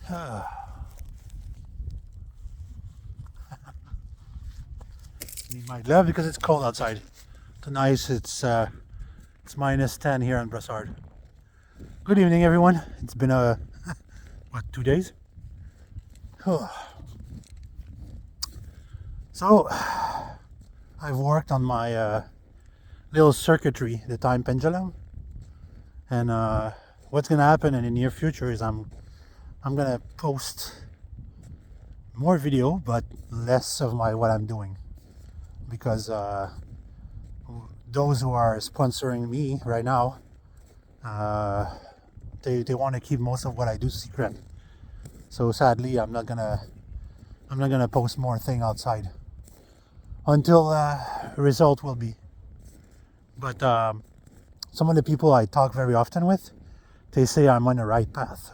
Need my glove because it's cold outside. Tonight it's minus 10 here in Brassard. Good evening, everyone. It's been 2 days? So I've worked on my little circuitry, the time pendulum, and what's gonna happen in the near future is I'm gonna post more video, but less of what I'm doing, because those who are sponsoring me right now, they want to keep most of what I do secret. So sadly, I'm not gonna post more thing outside until result will be. But some of the people I talk very often with, they say I'm on the right path.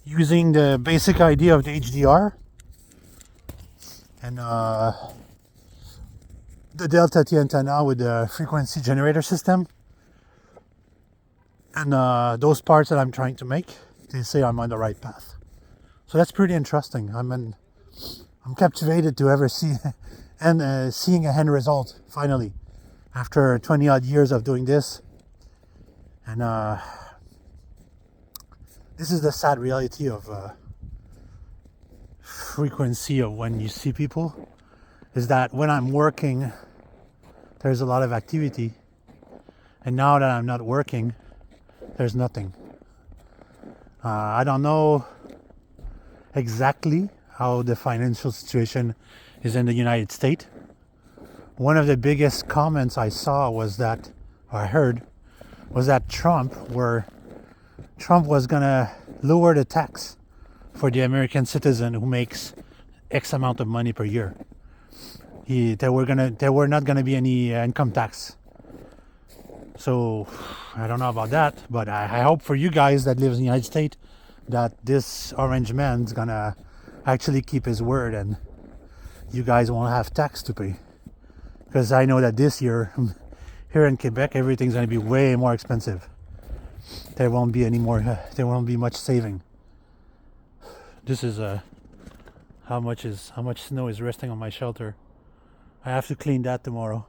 Using the basic idea of the HDR and the Delta T antenna with the frequency generator system, and those parts that I'm trying to make, they say I'm on the right path. So that's pretty interesting. I'm captivated to ever see and seeing a end result finally after 20 odd years of doing this. And this is the sad reality of frequency of when you see people, is that when I'm working, there's a lot of activity, and now that I'm not working, there's nothing. I don't know exactly how the financial situation is in the United States. One of the biggest comments I saw was that, or I heard, was that Trump was gonna lower the tax for the American citizen who makes X amount of money per year. There were not gonna be any income tax. So I don't know about that, but I hope for you guys that live in the United States that this orange man's gonna actually keep his word and you guys won't have tax to pay. Because I know that this year here in Quebec, everything's gonna be way more expensive. There won't be much saving. This is how much snow is resting on my shelter. I have to clean that tomorrow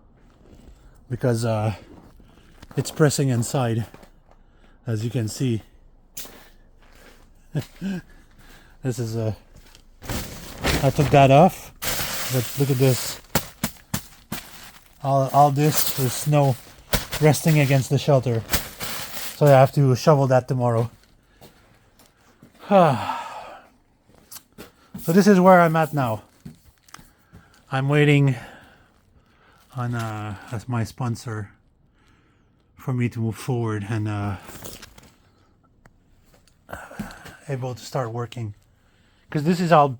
because it's pressing inside, as you can see. This is I took that off, but look at this. All this is snow resting against the shelter. So I have to shovel that tomorrow. So this is where I'm at now. I'm waiting on as my sponsor for me to move forward and able to start working. Because this is all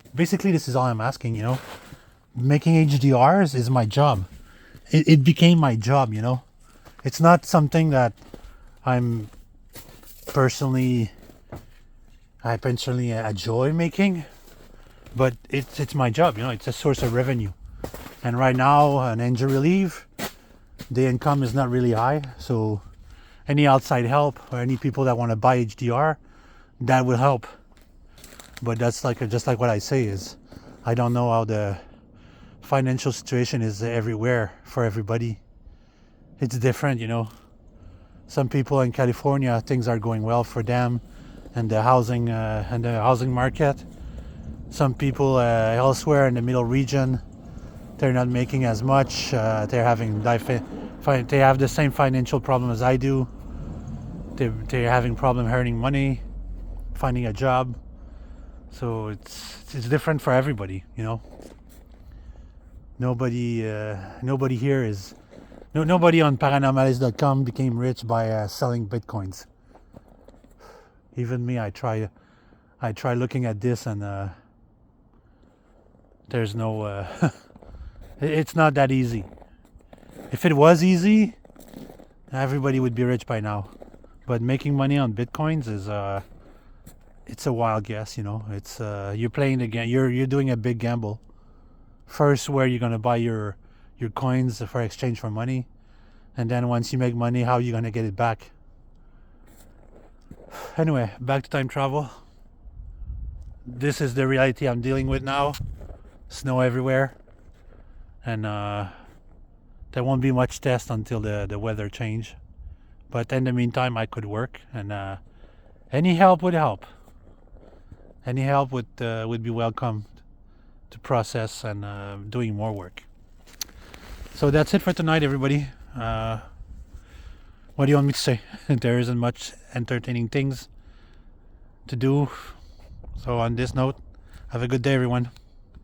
I'm asking, you know. Making HDRs is my job. It became my job, you know. It's not something that I personally enjoy making, but it's my job, you know. It's a source of revenue. And right now, on injury relief, the income is not really high, so any outside help or any people that want to buy HDR, that will help. But that's just like what I say is, I don't know how the financial situation is everywhere for everybody. It's different, you know. Some people in California, things are going well for them, and the housing market. Some people elsewhere in the middle region, they're not making as much. They have the same financial problem as I do. They're having problem earning money, finding a job. So it's different for everybody, you know. Nobody here is nobody on paranormalist.com became rich by selling bitcoins. Even me, I try looking at this and there's no it's not that easy. If it was easy, everybody would be rich by now. But making money on bitcoins is it's a wild guess, you know. It's you're playing the game. You're doing a big gamble. First, where you're gonna buy your coins for exchange for money, and then once you make money, how you gonna get it back? Anyway, back to time travel. this is the reality I'm dealing with now. Snow everywhere, and there won't be much test until the weather change. But in the meantime, I could work, and any help would help. Any help would be welcome to process and doing more work. So that's it for tonight, everybody. What do you want me to say? There isn't much entertaining things to do. So on this note, have a good day, everyone.